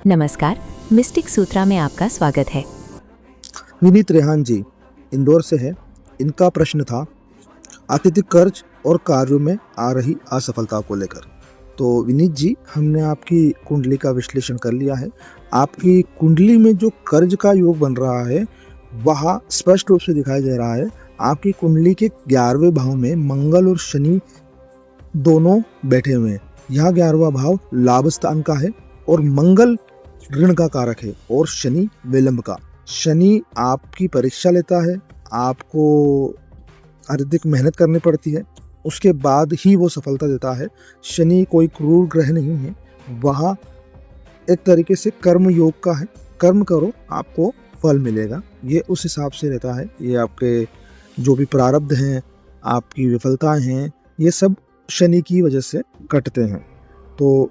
नमस्कार, मिस्टिक सूत्रा में आपका स्वागत है। विनीत रेहान जी इंदौर से है। इनका प्रश्न था अत्यधिक कर्ज और कार्यों में आ रही असफलता को लेकर। तो विनीत जी, हमने आपकी कुंडली का विश्लेषण कर लिया है। आपकी कुंडली में जो कर्ज का योग बन रहा है वह स्पष्ट रूप से दिखाई दे रहा है। आपकी कुंडली के 11वें भाव में मंगल और शनि दोनों बैठे हुए हैं। यह 11वां भाव लाभ स्थान का है और मंगल ऋण का कारक है और शनि विलंब का। शनि आपकी परीक्षा लेता है, आपको अधिक मेहनत करनी पड़ती है, उसके बाद ही वो सफलता देता है। शनि कोई क्रूर ग्रह नहीं है, वह एक तरीके से कर्म योग का है। कर्म करो, आपको फल मिलेगा, ये उस हिसाब से रहता है। ये आपके जो भी प्रारब्ध हैं, आपकी विफलताएं हैं, ये सब शनि की वजह से कटते हैं। तो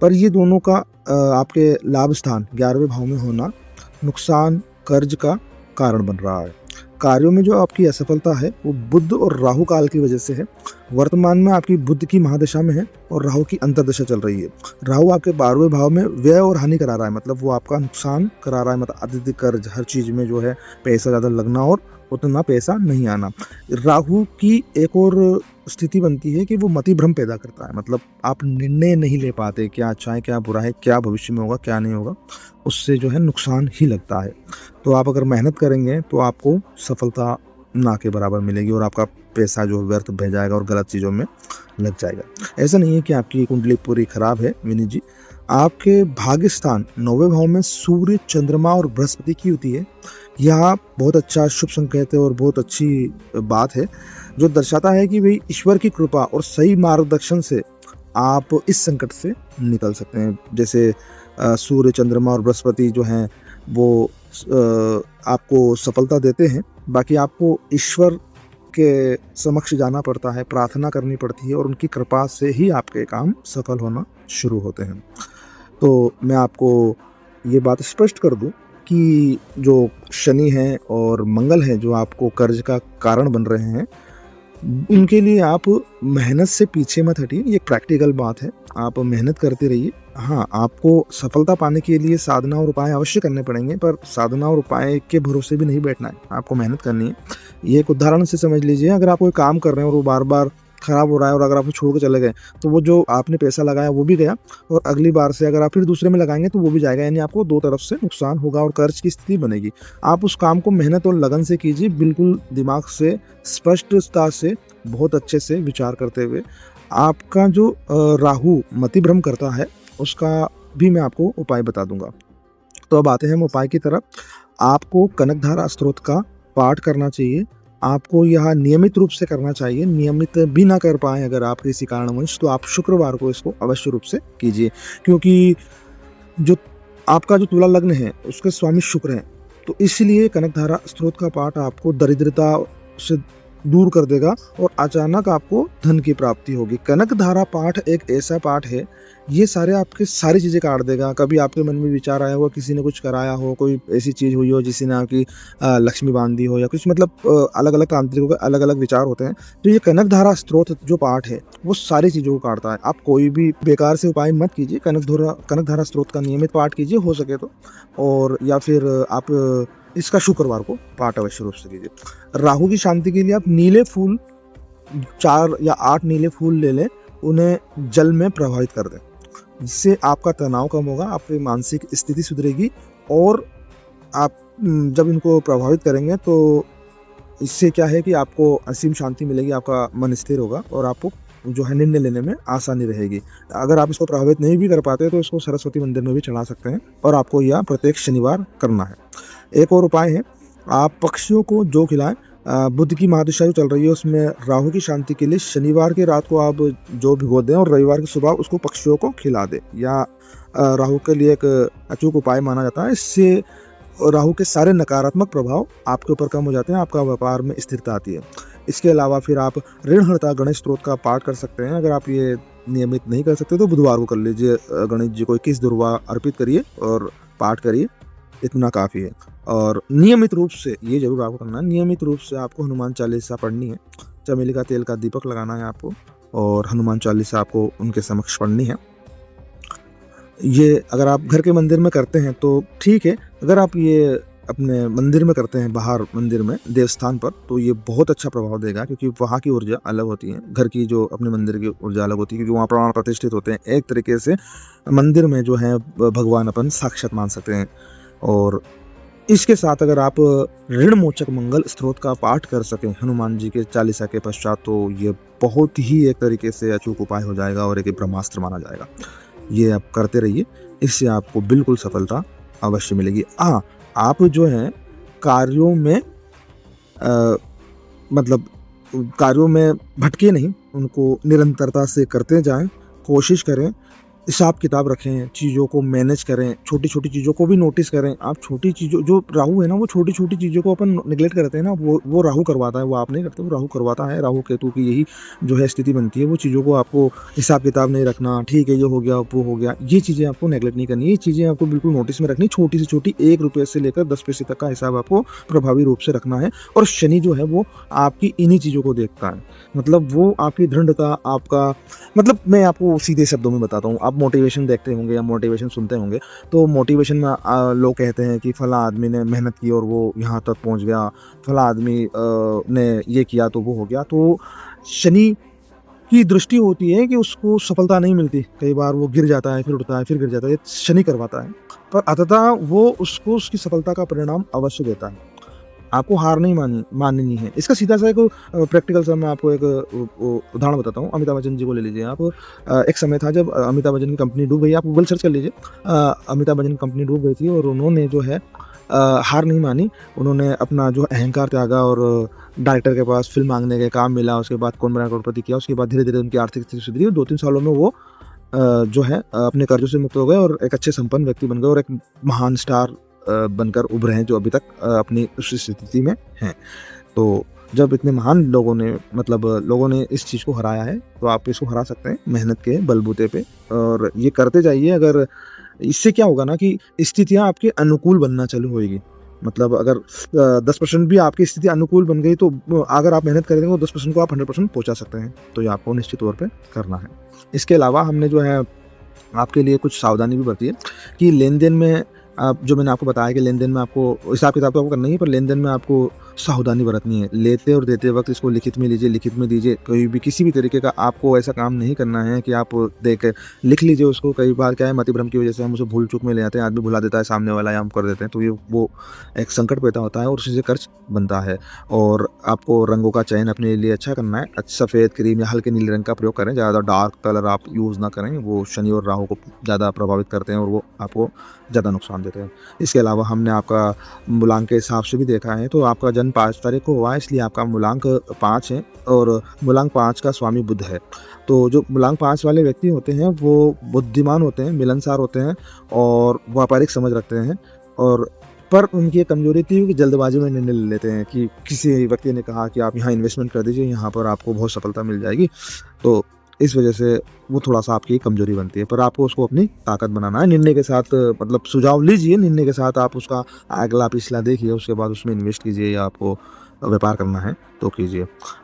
पर ये दोनों का आपके लाभ स्थान 11वें भाव में होना नुकसान कर्ज का कारण बन रहा है। कार्यों में जो आपकी असफलता है वो बुध और राहु काल की वजह से है। वर्तमान में आपकी बुध की महादशा में है और राहु की अंतर्दशा चल रही है। राहु आपके 12वें भाव में व्यय और हानि करा रहा है, मतलब वो आपका नुकसान करा रहा है, मतलब अत्यधिक कर्ज, हर चीज में जो है पैसा ज्यादा लगना और उतना पैसा नहीं आना। राहु की एक और स्थिति बनती है कि वो मति भ्रम पैदा करता है, मतलब आप निर्णय नहीं ले पाते, क्या अच्छा है क्या बुरा है, क्या भविष्य में होगा क्या नहीं होगा, उससे जो है नुकसान ही लगता है। तो आप अगर मेहनत करेंगे तो आपको सफलता ना के बराबर मिलेगी और आपका पैसा जो व्यर्थ बह जाएगा और गलत चीज़ों में लग जाएगा। ऐसा नहीं है कि आपकी कुंडली पूरी खराब है विनीत जी। आपके भाग्य स्थान 9वें भाव में सूर्य, चंद्रमा और बृहस्पति की होती है। यह बहुत अच्छा शुभ संकेत है और बहुत अच्छी बात है, जो दर्शाता है कि भाई ईश्वर की कृपा और सही मार्गदर्शन से आप इस संकट से निकल सकते हैं। जैसे सूर्य, चंद्रमा और बृहस्पति जो हैं वो आपको सफलता देते हैं। बाकी आपको ईश्वर के समक्ष जाना पड़ता है, प्रार्थना करनी पड़ती है और उनकी कृपा से ही आपके काम सफल होना शुरू होते हैं। तो मैं आपको ये बात स्पष्ट कर दूं कि जो शनि है और मंगल है जो आपको कर्ज का कारण बन रहे हैं, उनके लिए आप मेहनत से पीछे मत हटिए। ये प्रैक्टिकल बात है, आप मेहनत करते रहिए। हाँ, आपको सफलता पाने के लिए साधना और उपाय अवश्य करने पड़ेंगे, पर साधना और उपाय के भरोसे भी नहीं बैठना है, आपको मेहनत करनी है। ये एक उदाहरण से समझ लीजिए, अगर आप कोई काम कर रहे हैं और वो बार बार खराब हो रहा है और अगर आप छोड़ के चले गए तो वो जो आपने पैसा लगाया वो भी गया और अगली बार से अगर आप फिर दूसरे में लगाएंगे तो वो भी जाएगा, यानी आपको दो तरफ से नुकसान होगा और कर्ज की स्थिति बनेगी। आप उस काम को मेहनत और लगन से कीजिए, बिल्कुल दिमाग से, स्पष्टता से, बहुत अच्छे से विचार करते हुए। आपका जो राहु मति भ्रम करता है उसका भी मैं आपको उपाय बता दूंगा। तो अब आते हैं हम उपाय की तरफ। आपको कनकधारा स्तोत्र का पाठ करना चाहिए। आपको यह नियमित रूप से करना चाहिए। नियमित भी ना कर पाए अगर आप किसी कारणवश, तो आप शुक्रवार को इसको अवश्य रूप से कीजिए, क्योंकि जो आपका जो तुला लग्न है उसके स्वामी शुक्र हैं, तो इसलिए कनकधारा स्तोत्र का पाठ आपको दरिद्रता से दूर कर देगा और अचानक आपको धन की प्राप्ति होगी। कनकधारा पाठ एक ऐसा पाठ है, ये सारे आपके सारी चीजें काट देगा। कभी आपके मन में विचार आया हो, किसी ने कुछ कराया हो, कोई ऐसी चीज हुई हो जिसने आपकी लक्ष्मी बांधी हो या कुछ, मतलब अलग अलग तांत्रिकों के अलग अलग विचार होते हैं। तो ये कनकधारा स्तोत्र जो पाठ है वो सारी चीजों को काटता है। आप कोई भी बेकार से उपाय मत कीजिए, कनकधारा स्तोत्र का नियमित पाठ कीजिए हो सके तो, और या फिर आप इसका शुक्रवार को पाठ अवश्य रूप से कीजिए। राहु की शांति के लिए आप नीले फूल 4 या 8 नीले फूल ले लें, उन्हें जल में प्रभावित कर दें, जिससे आपका तनाव कम होगा, आपकी मानसिक स्थिति सुधरेगी और आप जब इनको प्रभावित करेंगे तो इससे क्या है कि आपको असीम शांति मिलेगी, आपका मन स्थिर होगा और आपको जो है निर्णय लेने में आसानी रहेगी। अगर आप इसको प्रभावित नहीं भी कर पाते तो इसको सरस्वती मंदिर में भी चढ़ा सकते हैं और आपको यह प्रत्येक शनिवार करना है। एक और उपाय है, आप पक्षियों को जो खिलाएं। बुध की महादशा जो चल रही है उसमें राहु की शांति के लिए शनिवार की रात को आप जो भिगो दें और रविवार की सुबह उसको पक्षियों को खिला दें, या राहु के लिए एक अचूक उपाय माना जाता है। इससे राहु के सारे नकारात्मक प्रभाव आपके ऊपर कम हो जाते हैं, आपका व्यापार में स्थिरता आती है। इसके अलावा फिर आप ऋणहर्ता गणेश स्तोत्र का पाठ कर सकते हैं। अगर आप ये नियमित नहीं कर सकते तो बुधवार को कर लीजिए। गणेश जी को 21 दुर्वा अर्पित करिए और पाठ करिए, इतना काफ़ी है। और नियमित रूप से ये जरूर आपको करना है, नियमित रूप से आपको हनुमान चालीसा पढ़नी है, चमेली का तेल का दीपक लगाना है आपको और हनुमान चालीसा आपको उनके समक्ष पढ़नी है। ये अगर आप घर के मंदिर में करते हैं तो ठीक है, अगर आप ये अपने मंदिर में करते हैं, बाहर मंदिर में, देवस्थान पर, तो ये बहुत अच्छा प्रभाव देगा, क्योंकि वहाँ की ऊर्जा अलग होती है, घर की जो अपने मंदिर की ऊर्जा अलग होती है, क्योंकि वहाँ प्राण प्रतिष्ठित होते हैं। एक तरीके से मंदिर में जो है भगवान अपन साक्षात मान सकते हैं। और इसके साथ अगर आप ऋण मोचक मंगल स्त्रोत का पाठ कर सकें हनुमान जी के चालीसा के पश्चात, तो ये बहुत ही एक तरीके से अचूक उपाय हो जाएगा और एक ब्रह्मास्त्र माना जाएगा। ये आप करते रहिए, इससे आपको बिल्कुल सफलता अवश्य मिलेगी। हाँ, आप जो है कार्यों में मतलब कार्यों में भटके नहीं, उनको निरंतरता से करते जाएं, कोशिश करें, हिसाब किताब रखें, चीज़ों को मैनेज करें, छोटी-छोटी चीज़ों को भी नोटिस करें। आप छोटी चीज़ों, जो राहु है ना, वो छोटी-छोटी चीज़ों को अपन नेग्लेक्ट करते हैं ना, वो राहु करवाता है, वो आप नहीं करते, वो राहु करवाता है। राहु केतु की यही जो है स्थिति बनती है, वो चीज़ों को आपको हिसाब किताब नहीं रखना, ठीक है ये हो गया, वो हो गया, ये चीज़ें आपको नेग्लेक्ट नहीं करनी, ये चीज़ें आपको बिल्कुल नोटिस में रखनी, छोटी से छोटी, ₹1 से लेकर 10 पैसे तक का हिसाब आपको प्रभावी रूप से रखना है। और शनि जो है वो आपकी इन्हीं चीज़ों को देखता है, मतलब वो आपकी दृढ़ता, आपका, मतलब मैं आपको सीधे शब्दों में बताता हूँ, आप मोटिवेशन देखते होंगे या मोटिवेशन सुनते होंगे, तो मोटिवेशन में लोग कहते हैं कि फला आदमी ने मेहनत की और वो यहाँ तक पहुँच गया, फला आदमी ने ये किया तो वो हो गया। तो शनि की दृष्टि होती है कि उसको सफलता नहीं मिलती, कई बार वो गिर जाता है, फिर उठता है, फिर गिर जाता है, ये शनि करवाता है, पर अंततः वो उसको उसकी सफलता का परिणाम अवश्य देता है। आपको हार नहीं माननी है। इसका सीधा-सा एक प्रैक्टिकल सा मैं आपको एक उदाहरण बताता हूँ। अमिताभ बच्चन जी को ले लीजिए आप। एक समय था जब अमिताभ बच्चन की कंपनी डूब गई, आप गूगल सर्च कर लीजिए। अमिताभ बच्चन की कंपनी डूब गई थी और उन्होंने जो है हार नहीं मानी। उन्होंने अपना जो अहंकार त्यागा और डायरेक्टर के पास फ़िल्म माँगने का काम मिला, उसके बाद कौन बना करोड़पति किया, उसके बाद धीरे-धीरे उनकी आर्थिक स्थिति सुधरी और 2-3 सालों में वो जो है अपने कर्ज़ों से मुक्त हो गए और एक अच्छे संपन्न व्यक्ति बन गए और एक महान स्टार बनकर उभरे हैं, जो अभी तक अपनी उस स्थिति में हैं। तो जब इतने महान लोगों ने, मतलब लोगों ने इस चीज़ को हराया है, तो आप इसको हरा सकते हैं मेहनत के बलबूते पे, और ये करते जाइए। अगर इससे क्या होगा ना कि स्थितियाँ आपके अनुकूल बनना चालू होएगी। मतलब अगर 10% भी आपकी स्थिति अनुकूल बन गई, तो अगर आप मेहनत करेंगे तो 10% को आप 100% पहुँचा सकते हैं। तो ये आपको निश्चित तौर पे करना है। इसके अलावा हमने जो है आपके लिए कुछ सावधानी भी बरती है कि लेन-देन में, आप जो मैंने आपको बताया कि लेन-देन में आपको हिसाब किताब तो आपको करना ही है, पर लेन-देन में आपको सावधानी बरतनी है। लेते और देते वक़्त इसको लिखित में लीजिए, लिखित में दीजिए। कोई भी किसी भी तरीके का आपको ऐसा काम नहीं करना है कि आप लिख लीजिए उसको। कई बार क्या है, मतिभ्रम की वज़ह से हम उसे भूल-चूक में ले आते हैं, आदमी भुला देता है सामने वाला या हम कर देते हैं, तो ये वो एक संकट पैदा होता है और उसी से कर्ज बनता है। और आपको रंगों का चयन अपने लिए अच्छा करना है। सफ़ेद, क्रीम या हल्के नीले रंग का प्रयोग करें, ज़्यादा डार्क कलर आप यूज़ ना करें, वो शनि और राहु को ज़्यादा प्रभावित करते हैं और वो आपको ज़्यादा नुकसान देते हैं। इसके अलावा हमने आपका मूलांक के हिसाब से भी देखा है, तो आपका जन्म 5 तारीख को हुआ है, इसलिए आपका मूलांक 5 है और मूलांक 5 का स्वामी बुध है। तो जो मूलांक 5 वाले व्यक्ति होते हैं वो बुद्धिमान होते हैं, मिलनसार होते हैं और व्यापारिक समझ रखते हैं, और पर उनकी एक कमजोरी थी कि जल्दबाजी में निर्णय ले लेते हैं कि किसी व्यक्ति ने कहा कि आप यहाँ इन्वेस्टमेंट कर दीजिए, यहाँ पर आपको बहुत सफलता मिल जाएगी, तो इस वजह से वो थोड़ा-सा आपकी कमजोरी बनती है। पर आपको उसको अपनी ताकत बनाना है। निर्णय के साथ, मतलब सुझाव लीजिए, निर्णय के साथ आप उसका अगला-पिछला देखिए, उसके बाद उसमें इन्वेस्ट कीजिए, या आपको व्यापार करना है तो कीजिए।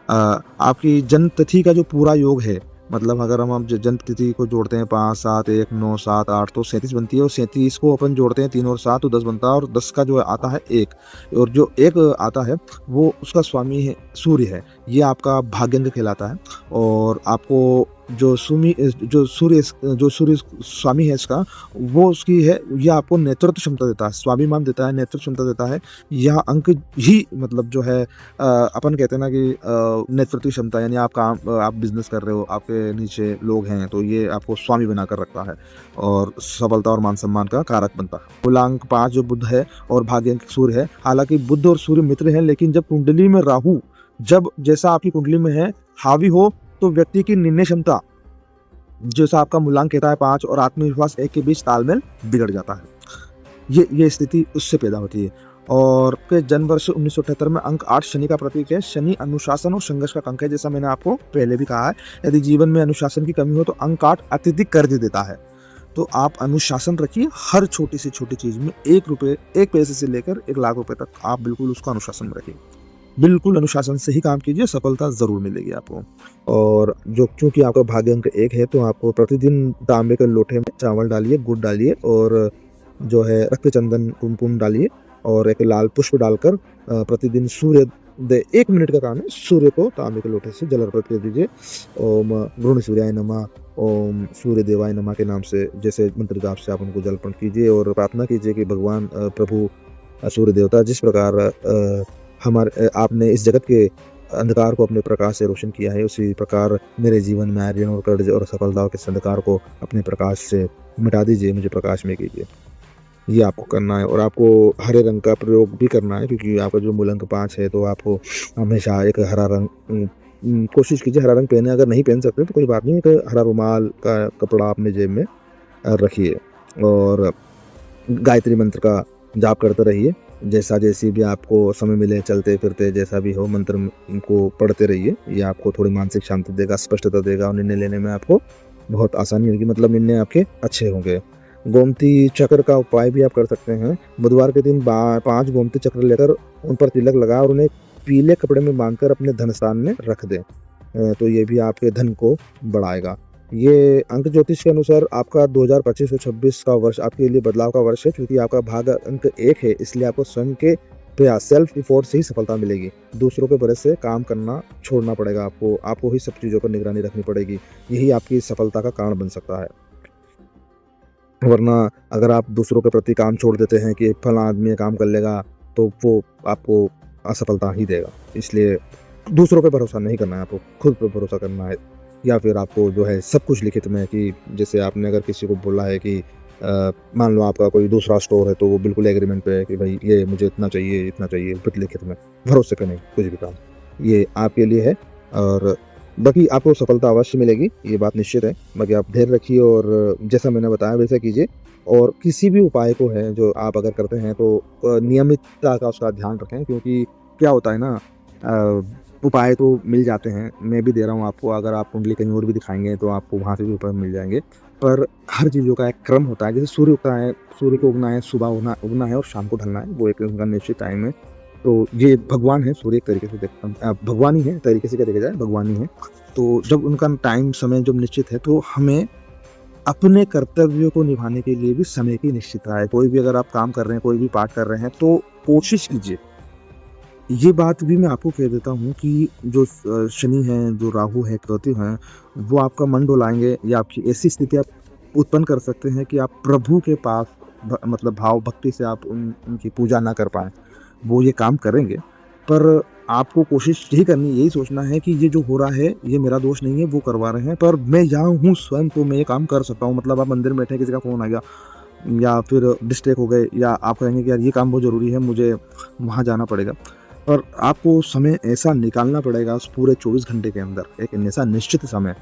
आपकी जन्म तिथि का जो पूरा योग है, मतलब अगर हम जन्म तिथि को जोड़ते हैं 5, 7, 1, 9, 7, 8 तो 37 बनती है, और 37 को अपन जोड़ते हैं 3 और 7 तो 10 बनता है, और 10 का जो आता है 1, और जो 1 आता है वो उसका स्वामी है, सूर्य है। ये आपका भाग्यांक कहलाता है, और आपको जो सूर्य स्वामी है इसका, वो उसकी है, ये आपको नेतृत्व क्षमता देता है, स्वाभिमान देता है, नेतृत्व क्षमता देता है। यह अंक ही, मतलब जो है अपन कहते हैं ना कि नेतृत्व क्षमता, यानी आप बिजनेस कर रहे हो, आपके नीचे लोग हैं, तो ये आपको स्वामी बनाकर रखता है और सफलता और मान सम्मान का कारक बनता है। मूलांक 5 जो बुध है और भाग्यांक सूर्य है। हालांकि बुध और सूर्य मित्र हैं, लेकिन जब कुंडली में राहु, जब जैसा आपकी कुंडली में है, हावी हो, तो व्यक्ति की निर्णय क्षमता, जैसा आपका मूलांक कहता है 5 और आत्मविश्वास 1 के बीच तालमेल बिगड़ जाता है। ये स्थिति उससे पैदा होती है। और के जन्म वर्ष 1978 में अंक 8 शनि का प्रतीक है। शनि अनुशासन और संघर्ष का अंक है, जैसा मैंने आपको पहले भी कहा है। यदि जीवन में अनुशासन की कमी हो तो अंक 8 अत्यधिक कर्ज देता है। तो आप अनुशासन रखिए, हर छोटी से छोटी चीज में ₹1 1 पैसे से लेकर 1 लाख रुपए तक आप बिल्कुल उसको अनुशासन में रखिए। बिल्कुल अनुशासन से ही काम कीजिए, सफलता ज़रूर मिलेगी आपको। और जो चूँकि आपका भाग्य अंक 1 है, तो आपको प्रतिदिन तांबे के लोटे में चावल डालिए, गुड़ डालिए और जो है रक्त चंदन कुमकुम डालिए और एक लाल पुष्प डालकर प्रतिदिन सूर्योदय 1 मिनट का काम है, सूर्य को तांबे के लोटे से जल अर्पित कर दीजिए। ओम भ्रूण सूर्याय नमः, ओम सूर्य देवाय नमः के नाम से जैसे मंत्र जाप से आप उनको जल अर्पण कीजिए और प्रार्थना कीजिए कि भगवान प्रभु सूर्य देवता जिस प्रकार आपने इस जगत के अंधकार को अपने प्रकाश से रोशन किया है, उसी प्रकार मेरे जीवन में आए ऋण और कर्ज और असफलताओं के अंधकार को अपने प्रकाश से मिटा दीजिए, मुझे प्रकाश में कीजिए। ये आपको करना है और आपको हरे रंग का प्रयोग भी करना है क्योंकि आपका जो मूल अंक 5 है, तो आपको हमेशा एक हरा रंग कोशिश कीजिए हरा रंग पहने। अगर नहीं पहन सकते तो कोई बात नहीं, एक हरा रुमाल का कपड़ा अपने जेब में रखिए और गायत्री मंत्र का जाप करते रहिए। जैसी भी आपको समय मिले, चलते फिरते जैसा भी हो, मंत्र को पढ़ते रहिए। ये आपको थोड़ी मानसिक शांति देगा, स्पष्टता देगा और निर्णय लेने में आपको बहुत आसानी होगी, मतलब निर्णय आपके अच्छे होंगे। गोमती चक्र का उपाय भी आप कर सकते हैं। बुधवार के दिन 5 गोमती चक्र लेकर उन पर तिलक लगाएं और उन्हें पीले कपड़े में बांधकर अपने धन स्थान में रख दें। तो ये भी आपके धन को बढ़ाएगा। ये अंक ज्योतिष के अनुसार आपका 2025 और 26 का वर्ष आपके लिए बदलाव का वर्ष है, क्योंकि आपका भाग अंक 1 है, इसलिए आपको स्वयं के प्रयास सेल्फ एफर्ट से ही सफलता मिलेगी। दूसरों के भरोसे से काम करना छोड़ना पड़ेगा आपको ही सब चीज़ों पर निगरानी रखनी पड़ेगी। यही आपकी सफलता का कारण बन सकता है। वरना अगर आप दूसरों के प्रति काम छोड़ देते हैं कि फला आदमी ये काम कर लेगा, तो वो आपको असफलता ही देगा। इसलिए दूसरों पे भरोसा नहीं करना है, आपको खुद पे भरोसा करना है। या फिर आपको जो है सब कुछ लिखित में, कि जैसे आपने अगर किसी को बोला है कि मान लो आपका कोई दूसरा स्टोर है, तो वो बिल्कुल एग्रीमेंट पे है कि भाई ये मुझे इतना चाहिए, फिर लिखित में भरोसे पे नहीं कुछ भी काम। ये आपके लिए है और बाकी आपको सफलता अवश्य मिलेगी, ये बात निश्चित है। बाकी आप धैर्य रखिए और जैसा मैंने बताया वैसा कीजिए। और किसी भी उपाय को है जो आप अगर करते हैं तो नियमितता का उसका ध्यान रखें, क्योंकि क्या होता है ना, उपाय तो मिल जाते हैं, मैं भी दे रहा हूँ आपको। अगर आप कुंडली कहीं और भी दिखाएंगे तो आपको वहाँ से भी उपाय मिल जाएंगे, पर हर चीज़ों का एक क्रम होता है। जैसे सूर्य उगता है, सूर्य को उगना है, सुबह उगना है और शाम को ढलना है, वो एक उनका निश्चित टाइम है। तो ये भगवान है, सूर्य एक तरीके से भगवान ही है, तरीके से क्या देखा जाए भगवान ही है। तो जब उनका टाइम समय जब निश्चित है, तो हमें अपने कर्तव्यों को निभाने के लिए भी समय की निश्चितता है। कोई भी अगर आप काम कर रहे हैं, कोई भी पाठ कर रहे हैं, तो कोशिश कीजिए। ये बात भी मैं आपको कह देता हूँ कि जो शनि है, जो राहु है, केतु हैं, वो आपका मन डोलाएंगे या आपकी ऐसी स्थिति आप उत्पन्न कर सकते हैं कि आप प्रभु के पास मतलब भाव भक्ति से आप उनकी पूजा ना कर पाए। वो ये काम करेंगे, पर आपको कोशिश यही करनी, यही सोचना है कि ये जो हो रहा है ये मेरा दोष नहीं है, वो करवा रहे हैं, पर मैं यहाँ हूँ स्वयं, तो मैं ये काम कर सकता हूँ। मतलब आप मंदिर में बैठे, किसी का फ़ोन आ गया या फिर डिस्ट्रैक्ट हो गए, या आप कहेंगे कि यार ये काम बहुत ज़रूरी है, मुझे वहाँ जाना पड़ेगा। और आपको समय ऐसा निकालना पड़ेगा उस पूरे 24 घंटे के अंदर, एक ऐसा निश्चित समय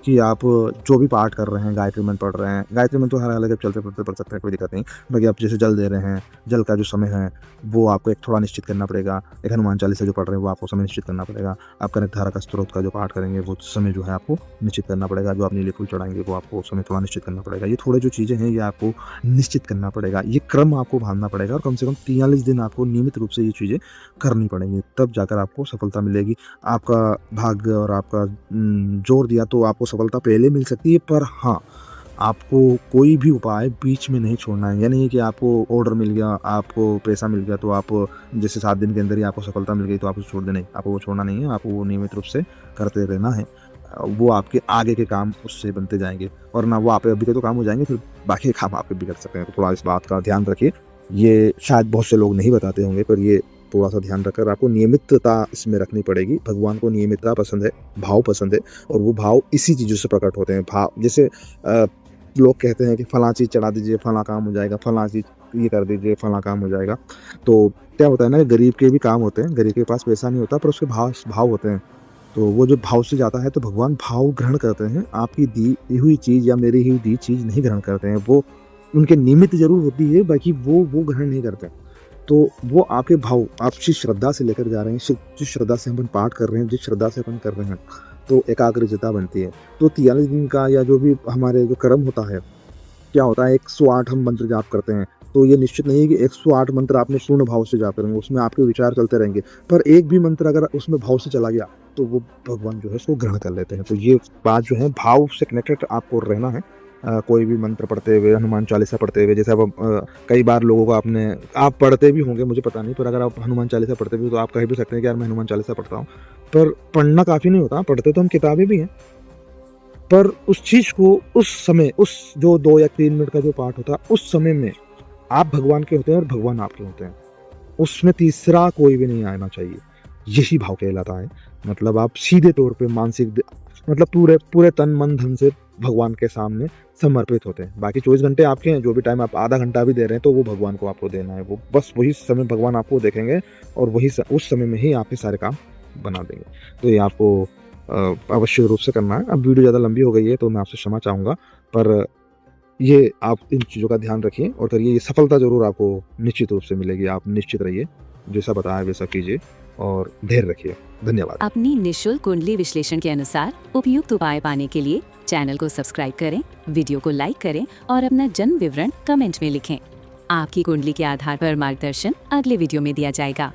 कि आप जो भी पाठ कर रहे हैं, गायत्री मंत्र पढ़ रहे हैं। गायत्री मंत्र तो हर अलग चलते फिरते पढ़ सकते हैं, कोई दिक्कत नहीं। बाकी आप जैसे जल दे रहे हैं, जल का जो समय है वो आपको एक थोड़ा निश्चित करना पड़ेगा। एक हनुमान चालीसा जो पढ़ रहे हैं वो आपको समय निश्चित करना पड़ेगा। आप कनकधारा का स्तोत्र का जो पाठ करेंगे वो समय जो है आपको निश्चित करना पड़ेगा। जो आप नीले फूल चढ़ाएंगे वो आपको समय थोड़ा निश्चित करना पड़ेगा। ये थोड़े जो चीज़ें हैं ये आपको निश्चित करना पड़ेगा, ये क्रम आपको बांधना पड़ेगा और कम से कम 43 दिन आपको नियमित रूप से ये चीज़ें करनी पड़ेंगी, तब जाकर आपको सफलता मिलेगी। आपका भाग्य और आपका जोर दिया तो आपको सफलता पहले मिल सकती है, पर हाँ, आपको कोई भी उपाय बीच में नहीं छोड़ना है। यानी कि आपको ऑर्डर मिल गया, आपको पैसा मिल गया, तो आप जैसे 7 दिन के अंदर ही आपको सफलता मिल गई तो आप उसे छोड़ दें, नहीं, आपको वो छोड़ना नहीं है। आपको वो नियमित रूप से करते रहना है। वो आपके आगे के काम उससे बनते जाएंगे, और ना वो आप अभी के तो काम हो जाएंगे, फिर बाकी के काम आपके बिगड़ सकते हैं। तो थोड़ा इस बात का ध्यान रखिए। ये शायद बहुत से लोग नहीं बताते होंगे, पर ये थोड़ा सा ध्यान रखकर आपको नियमितता इसमें रखनी पड़ेगी। भगवान को नियमितता पसंद है, भाव पसंद है, और वो भाव इसी चीज़ों से प्रकट होते हैं। भाव जैसे लोग कहते हैं कि फलां चीज़ चढ़ा दीजिए, फलां काम हो जाएगा, फलां चीज़ ये कर दीजिए, फलां काम हो जाएगा। तो क्या होता है ना, गरीब के भी काम होते हैं, गरीब के पास पैसा नहीं होता, पर उसके भाव होते हैं। तो वो जो भाव से जाता है, तो भगवान भाव ग्रहण करते हैं। आपकी दी हुई चीज़ या मेरी ही दी चीज़ नहीं ग्रहण करते हैं। वो उनके निमित्त जरूर होती है, बाकी वो ग्रहण नहीं करते। तो वो आपके भाव, आप जिस श्रद्धा से लेकर जा रहे हैं, जिस श्रद्धा से हम पाठ कर रहे हैं, जिस श्रद्धा से अपन कर रहे हैं, तो एकाग्रता बनती है। तो 43 दिन का या जो भी हमारे जो कर्म होता है, क्या होता है, 108 हम मंत्र जाप करते हैं, तो ये निश्चित नहीं है कि 108 मंत्र आपने शून्य भाव से जाते रहेंगे, उसमें आपके विचार चलते रहेंगे, पर एक भी मंत्र अगर उसमें भाव से चला गया तो वो भगवान जो है उसको ग्रहण कर लेते हैं। तो ये बात जो है भाव से कनेक्टेड आपको रहना है। कोई भी मंत्र पढ़ते हुए, हनुमान चालीसा पढ़ते हुए, जैसे अब कई बार लोगों को आप पढ़ते भी होंगे मुझे पता नहीं, पर अगर आप हनुमान चालीसा पढ़ते भी हो तो आप कह भी सकते हैं कि यार मैं हनुमान चालीसा पढ़ता हूँ, पर पढ़ना काफ़ी नहीं होता, पढ़ते तो हम किताबें भी हैं, पर उस चीज़ को उस समय, उस जो 2 या 3 मिनट का जो पाठ होता है, उस समय में आप भगवान के होते हैं और भगवान आपके होते हैं। उसमें तीसरा कोई भी नहीं आना चाहिए। यही भाव कहलाता है। मतलब आप सीधे तौर पे मतलब पूरे तन मन धन से भगवान के सामने समर्पित होते हैं। बाकी 24 घंटे आपके हैं, जो भी टाइम आप आधा घंटा भी दे रहे हैं तो वो भगवान को आपको देना है। वो बस वही समय भगवान आपको देखेंगे और उस समय में ही आपके सारे काम बना देंगे। तो ये आपको अवश्य रूप से करना है। अब वीडियो ज़्यादा लंबी हो गई है तो मैं आपसे क्षमा चाहूँगा, पर ये आप इन चीज़ों का ध्यान रखिए और करिए, ये सफलता ज़रूर आपको निश्चित रूप से मिलेगी। आप निश्चित रहिए, जैसा बताया वैसा कीजिए और धैर्य रखिए। धन्यवाद। अपनी निःशुल्क कुंडली विश्लेषण के अनुसार उपयुक्त उपाय पाने के लिए चैनल को सब्सक्राइब करें, वीडियो को लाइक करें और अपना जन्म विवरण कमेंट में लिखें। आपकी कुंडली के आधार पर मार्गदर्शन अगले वीडियो में दिया जाएगा।